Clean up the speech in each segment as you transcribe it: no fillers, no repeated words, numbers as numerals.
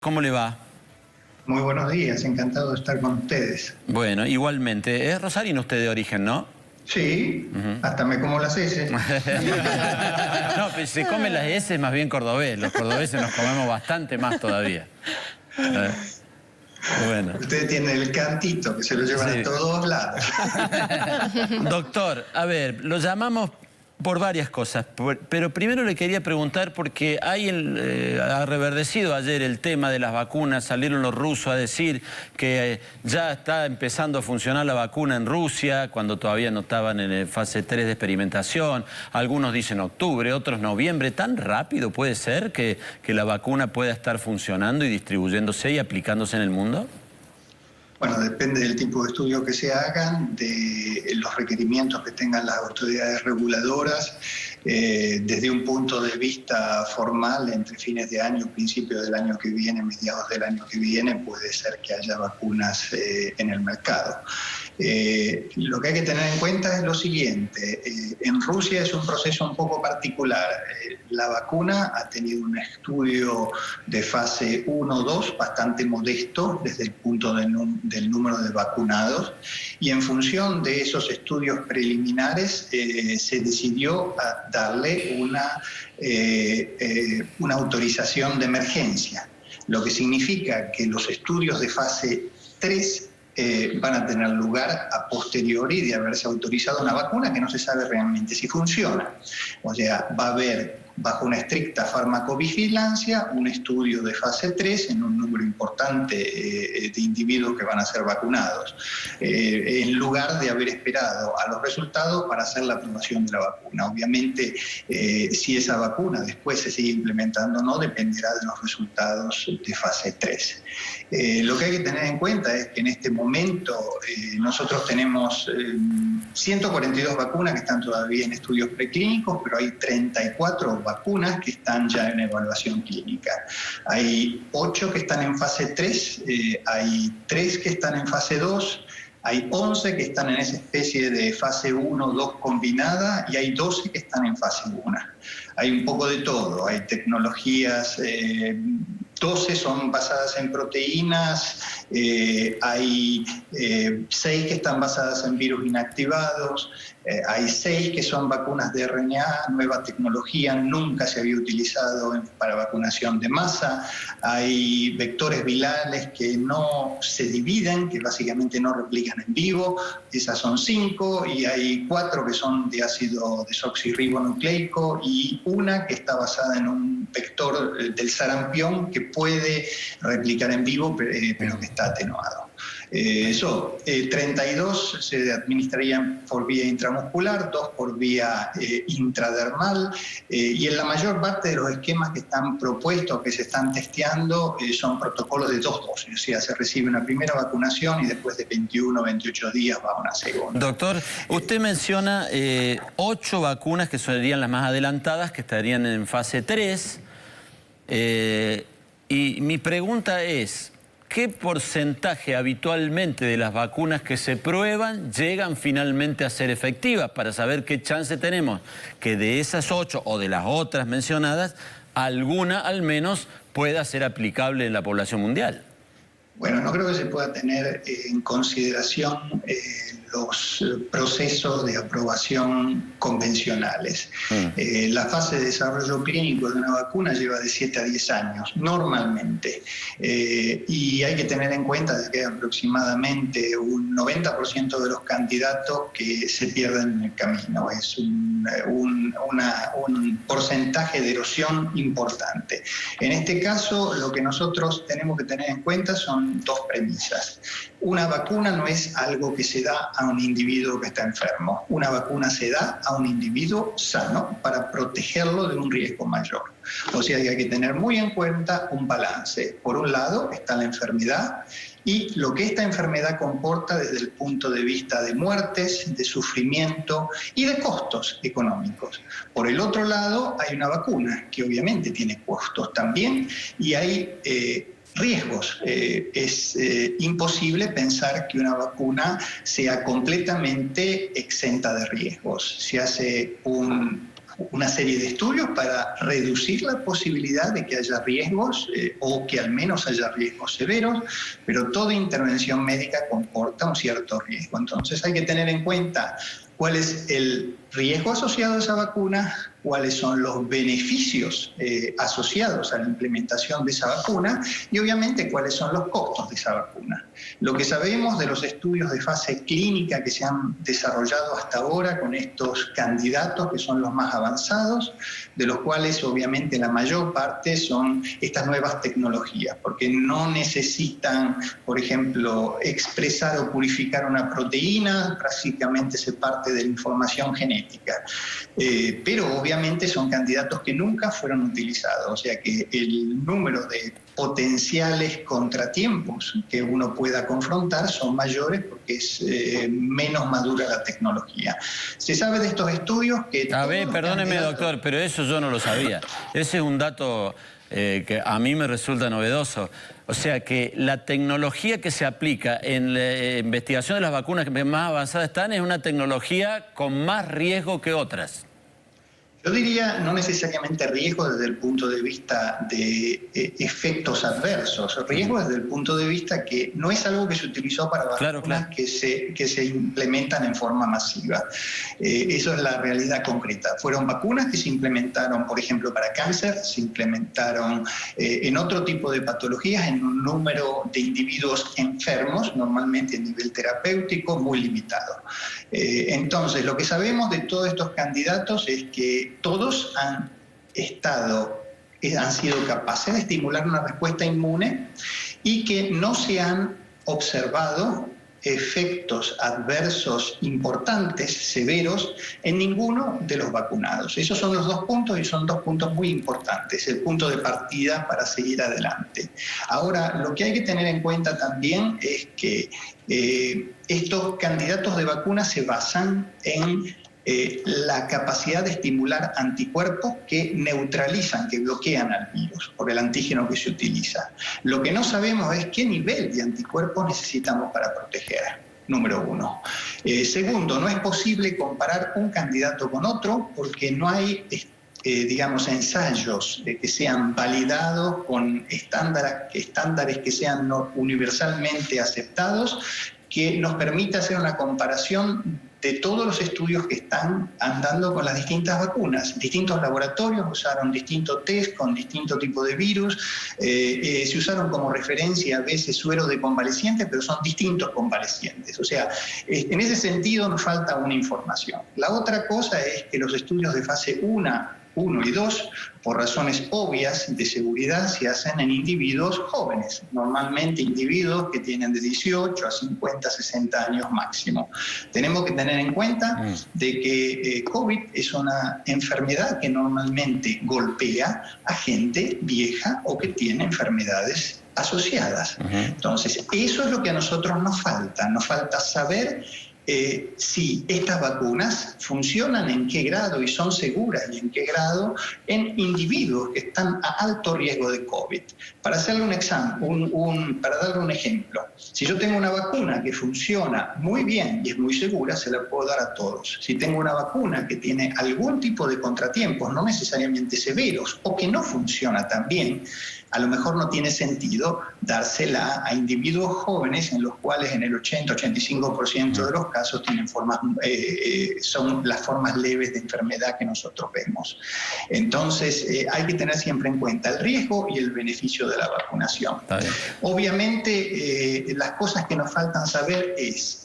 ¿Cómo le va? Muy buenos días, encantado de estar con ustedes. Bueno, igualmente. Es rosarino usted de origen, ¿no? Sí, hasta me como las heces. No, pero se come las heces más bien cordobés. Los cordobeses nos comemos bastante más todavía. Bueno. Ustedes tienen el cantito que se lo llevan a todos lados. Doctor, a ver, lo llamamos por varias cosas, pero primero le quería preguntar porque ha reverdecido ayer el tema de las vacunas, salieron los rusos a decir que ya está empezando a funcionar la vacuna en Rusia, cuando todavía no estaban en fase 3 de experimentación, algunos dicen octubre, otros noviembre. ¿Tan rápido puede ser que la vacuna pueda estar funcionando y distribuyéndose y aplicándose en el mundo? Bueno, depende del tipo de estudio que se hagan, de los requerimientos que tengan las autoridades reguladoras. Desde un punto de vista formal, entre fines de año, principios del año que viene, mediados del año que viene, puede ser que haya vacunas en el mercado. Lo que hay que tener en cuenta es lo siguiente. En Rusia es un proceso un poco particular. La vacuna ha tenido un estudio de fase 1-2 bastante modesto desde el punto del número de vacunados, y en función de esos estudios preliminares se decidió a darle una autorización de emergencia, lo que significa que los estudios de fase 3 van a tener lugar a posteriori de haberse autorizado una vacuna que no se sabe realmente si funciona. O sea, va a haber, bajo una estricta farmacovigilancia, un estudio de fase 3 en un número importante de individuos que van a ser vacunados, en lugar de haber esperado a los resultados para hacer la aprobación de la vacuna. Obviamente, si esa vacuna después se sigue implementando o no, dependerá de los resultados de fase 3. Lo que hay que tener en cuenta es que en este momento nosotros tenemos 142 vacunas que están todavía en estudios preclínicos, pero hay 34 vacunas que están ya en evaluación clínica. Hay 8 que están en fase 3, hay 3 que están en fase 2, hay 11 que están en esa especie de fase 1-2 combinada y hay 12 que están en fase 1. Hay un poco de todo, hay tecnologías, 12 son basadas en proteínas, hay 6 que están basadas en virus inactivados, hay 6 que son vacunas de RNA, nueva tecnología, nunca se había utilizado para vacunación de masa, hay vectores virales que no se dividen, que básicamente no replican en vivo, esas son 5, y hay 4 que son de ácido desoxirribonucleico y una que está basada en un vector del sarampión que puede replicar en vivo, pero que está atenuado. 32 se administrarían por vía intramuscular, 2 por vía intradermal, y en la mayor parte de los esquemas que están propuestos, que se están testeando, son protocolos de 2 dosis, o sea, se recibe una primera vacunación y después de 21 o 28 días va a una segunda. Doctor, usted menciona 8 vacunas que serían las más adelantadas, que estarían en fase 3, y mi pregunta es, ¿qué porcentaje habitualmente de las vacunas que se prueban llegan finalmente a ser efectivas? Para saber qué chance tenemos que de esas 8 o de las otras mencionadas, alguna al menos pueda ser aplicable en la población mundial. Bueno, no creo que se pueda tener en consideración los procesos de aprobación convencionales. La fase de desarrollo clínico de una vacuna lleva de 7 a 10 años, normalmente. Y hay que tener en cuenta que hay aproximadamente un 90% de los candidatos que se pierden en el camino. Es un porcentaje de erosión importante. En este caso, lo que nosotros tenemos que tener en cuenta son 2 premisas. Una vacuna no es algo que se da a un individuo que está enfermo. Una vacuna se da a un individuo sano para protegerlo de un riesgo mayor. O sea que hay que tener muy en cuenta un balance. Por un lado está la enfermedad y lo que esta enfermedad comporta desde el punto de vista de muertes, de sufrimiento y de costos económicos. Por el otro lado hay una vacuna que obviamente tiene costos también y hay riesgos. Es imposible pensar que una vacuna sea completamente exenta de riesgos. Se hace un una serie de estudios para reducir la posibilidad de que haya riesgos o que al menos haya riesgos severos, pero toda intervención médica comporta un cierto riesgo. Entonces hay que tener en cuenta cuál es el riesgo asociado a esa vacuna, cuáles son los beneficios asociados a la implementación de esa vacuna y obviamente cuáles son los costos de esa vacuna. Lo que sabemos de los estudios de fase clínica que se han desarrollado hasta ahora con estos candidatos que son los más avanzados, de los cuales obviamente la mayor parte son estas nuevas tecnologías, porque no necesitan, por ejemplo, expresar o purificar una proteína, prácticamente se parte de la información genética. Pero obviamente son candidatos que nunca fueron utilizados, o sea que el número de potenciales contratiempos que uno pueda confrontar son mayores porque es menos madura la tecnología. Se sabe de estos estudios que... A ver, perdóneme, doctor, pero eso yo no lo sabía. Ese es un dato que a mí me resulta novedoso. O sea que la tecnología que se aplica en la investigación de las vacunas que más avanzadas están es una tecnología con más riesgo que otras. Yo diría no necesariamente riesgo desde el punto de vista de efectos adversos, riesgo desde el punto de vista que no es algo que se utilizó para vacunas que se implementan en forma masiva. Eso es la realidad concreta. Fueron vacunas que se implementaron, por ejemplo, para cáncer, se implementaron en otro tipo de patologías, en un número de individuos enfermos, normalmente a nivel terapéutico, muy limitado. Entonces, lo que sabemos de todos estos candidatos es que todos han sido capaces de estimular una respuesta inmune y que no se han observado efectos adversos importantes, severos, en ninguno de los vacunados. Esos son los dos puntos y son dos puntos muy importantes, el punto de partida para seguir adelante. Ahora, lo que hay que tener en cuenta también es que estos candidatos de vacunas se basan en la capacidad de estimular anticuerpos que neutralizan, que bloquean al virus por el antígeno que se utiliza. Lo que no sabemos es qué nivel de anticuerpos necesitamos para proteger, número uno. Segundo, no es posible comparar un candidato con otro porque no hay digamos, ensayos que sean validados con estándares que sean universalmente aceptados, que nos permita hacer una comparación de todos los estudios que están andando con las distintas vacunas. Distintos laboratorios usaron distintos test con distinto tipo de virus, se usaron como referencia a veces suero de convalecientes, pero son distintos convalecientes. O sea, en ese sentido nos falta una información. La otra cosa es que los estudios de fase 1 y 2, por razones obvias de seguridad, se hacen en individuos jóvenes, normalmente individuos que tienen de 18 a 50, 60 años máximo. Tenemos que tener en cuenta de que COVID es una enfermedad que normalmente golpea a gente vieja o que tiene enfermedades asociadas. Entonces, eso es lo que a nosotros nos falta saber si estas vacunas funcionan, en qué grado y son seguras y en qué grado en individuos que están a alto riesgo de COVID. Para hacerle para darle un ejemplo, si yo tengo una vacuna que funciona muy bien y es muy segura, se la puedo dar a todos. Si tengo una vacuna que tiene algún tipo de contratiempos, no necesariamente severos, o que no funciona tan bien, a lo mejor no tiene sentido dársela a individuos jóvenes en los cuales en el 80-85% de los casos tienen son las formas leves de enfermedad que nosotros vemos. Entonces hay que tener siempre en cuenta el riesgo y el beneficio de la vacunación. Obviamente las cosas que nos faltan saber es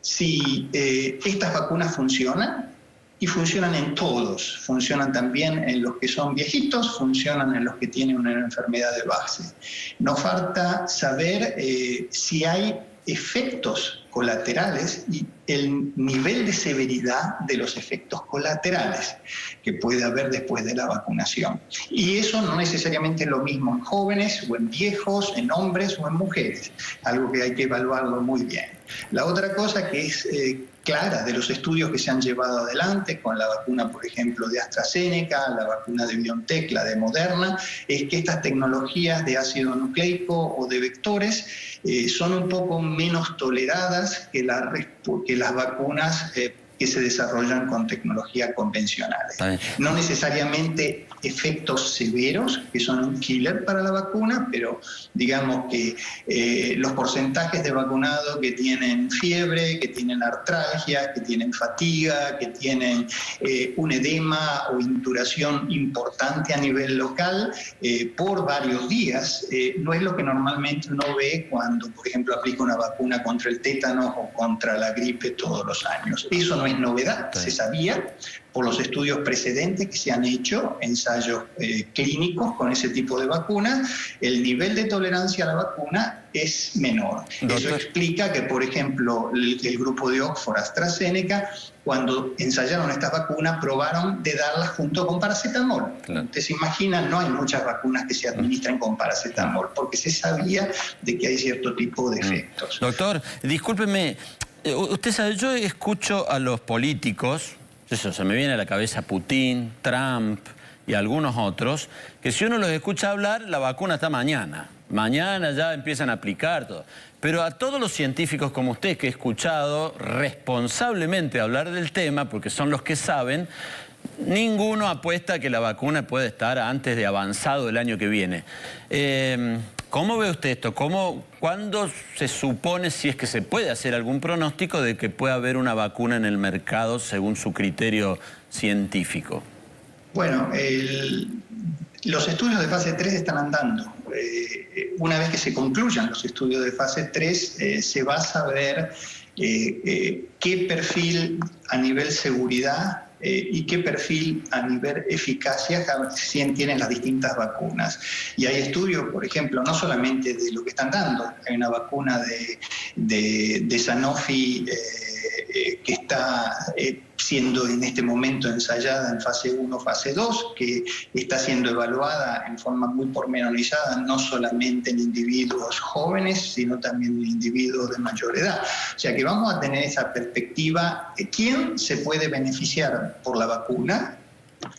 si estas vacunas funcionan. Y funcionan en todos, funcionan también en los que son viejitos, funcionan en los que tienen una enfermedad de base. Nos falta saber si hay efectos colaterales y el nivel de severidad de los efectos colaterales que puede haber después de la vacunación. Y eso no necesariamente es lo mismo en jóvenes o en viejos, en hombres o en mujeres, algo que hay que evaluarlo muy bien. La otra cosa que es clara de los estudios que se han llevado adelante con la vacuna, por ejemplo, de AstraZeneca, la vacuna de BioNTech, la de Moderna, es que estas tecnologías de ácido nucleico o de vectores son un poco menos toleradas que las vacunas que se desarrollan con tecnología convencionales. No necesariamente efectos severos, que son un killer para la vacuna, pero digamos que los porcentajes de vacunado que tienen fiebre, que tienen artralgia, que tienen fatiga, que tienen un edema o inturación importante a nivel local por varios días, no es lo que normalmente uno ve cuando, por ejemplo, aplica una vacuna contra el tétano o contra la gripe todos los años. Eso no es novedad, se sabía por los estudios precedentes que se han hecho, ensayos clínicos con ese tipo de vacunas, el nivel de tolerancia a la vacuna es menor. Doctor. Eso explica que, por ejemplo, el grupo de Oxford AstraZeneca, cuando ensayaron estas vacunas, probaron de darlas junto con paracetamol. Claro. Usted se imagina, no hay muchas vacunas que se administran con paracetamol, porque se sabía de que hay cierto tipo de efectos. Doctor, discúlpeme, usted sabe, yo escucho a los políticos, eso, se me viene a la cabeza Putin, Trump y algunos otros, que si uno los escucha hablar, la vacuna está mañana. Mañana ya empiezan a aplicar todo. Pero a todos los científicos como usted que he escuchado responsablemente hablar del tema, porque son los que saben, ninguno apuesta a que la vacuna puede estar antes de avanzado el año que viene. ¿Cómo ve usted esto? ¿Cuándo se supone, si es que se puede hacer algún pronóstico, de que pueda haber una vacuna en el mercado según su criterio científico? Bueno, los estudios de fase 3 están andando. Una vez que se concluyan los estudios de fase 3, se va a saber qué perfil a nivel seguridad y qué perfil a nivel eficacia tienen las distintas vacunas. Y hay estudios, por ejemplo, no solamente de lo que están dando, hay una vacuna de Sanofi que está siendo en este momento ensayada en fase 1, fase 2, que está siendo evaluada en forma muy pormenorizada, no solamente en individuos jóvenes, sino también en individuos de mayor edad. O sea que vamos a tener esa perspectiva de quién se puede beneficiar por la vacuna,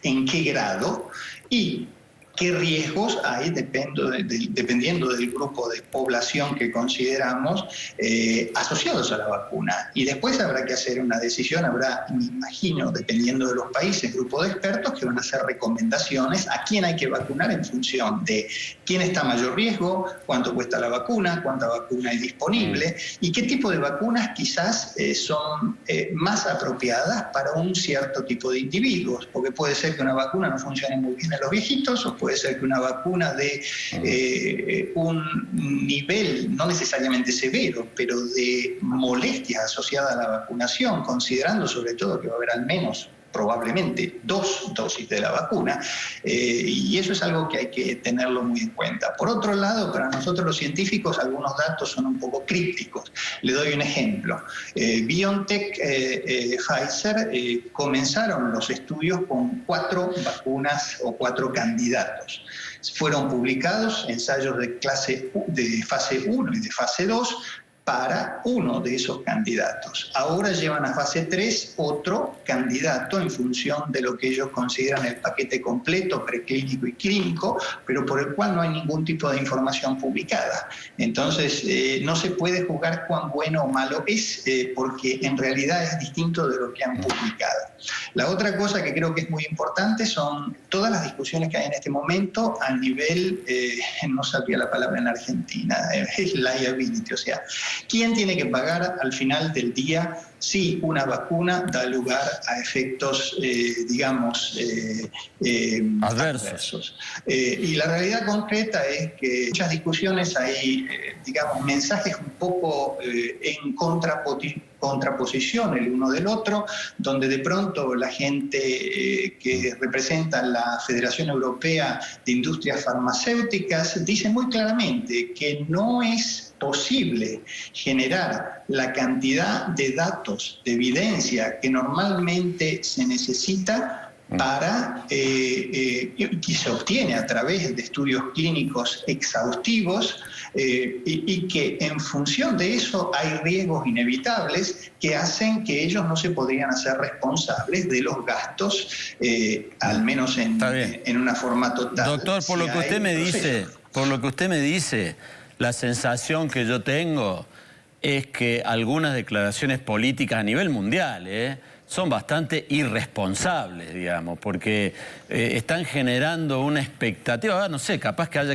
en qué grado y qué riesgos hay dependiendo del grupo de población que consideramos asociados a la vacuna. Y después habrá que hacer una decisión, habrá, me imagino, dependiendo de los países, grupos de expertos que van a hacer recomendaciones a quién hay que vacunar en función de quién está a mayor riesgo, cuánto cuesta la vacuna, cuánta vacuna hay disponible y qué tipo de vacunas quizás son más apropiadas para un cierto tipo de individuos, porque puede ser que una vacuna no funcione muy bien en los viejitos, o puede ser que una vacuna de un nivel no necesariamente severo, pero de molestias asociadas a la vacunación, considerando sobre todo que va a haber al menos probablemente 2 dosis de la vacuna, y eso es algo que hay que tenerlo muy en cuenta. Por otro lado, para nosotros los científicos algunos datos son un poco crípticos. Le doy un ejemplo. BioNTech, Pfizer comenzaron los estudios con 4 vacunas o 4 candidatos. Fueron publicados ensayos de fase 1 y de fase 2, para uno de esos candidatos. Ahora llevan a fase 3 otro candidato en función de lo que ellos consideran el paquete completo, preclínico y clínico, pero por el cual no hay ningún tipo de información publicada. Entonces, no se puede juzgar cuán bueno o malo es, porque en realidad es distinto de lo que han publicado. La otra cosa que creo que es muy importante son todas las discusiones que hay en este momento a nivel, no sabía la palabra en Argentina, es liability, o sea, ¿quién tiene que pagar al final del día si una vacuna da lugar a efectos, adversos? Y la realidad concreta es que en muchas discusiones hay, mensajes un poco en contraposición el uno del otro, donde de pronto la gente que representa la Federación Europea de Industrias Farmacéuticas dice muy claramente que no es posible generar la cantidad de datos, de evidencia que normalmente se necesita para que se obtiene a través de estudios clínicos exhaustivos y que en función de eso hay riesgos inevitables que hacen que ellos no se podrían hacer responsables de los gastos, al menos en una forma total. Doctor, por lo que usted me dice, la sensación que yo tengo es que algunas declaraciones políticas a nivel mundial, son bastante irresponsables, digamos, porque están generando una expectativa, no sé, capaz que haya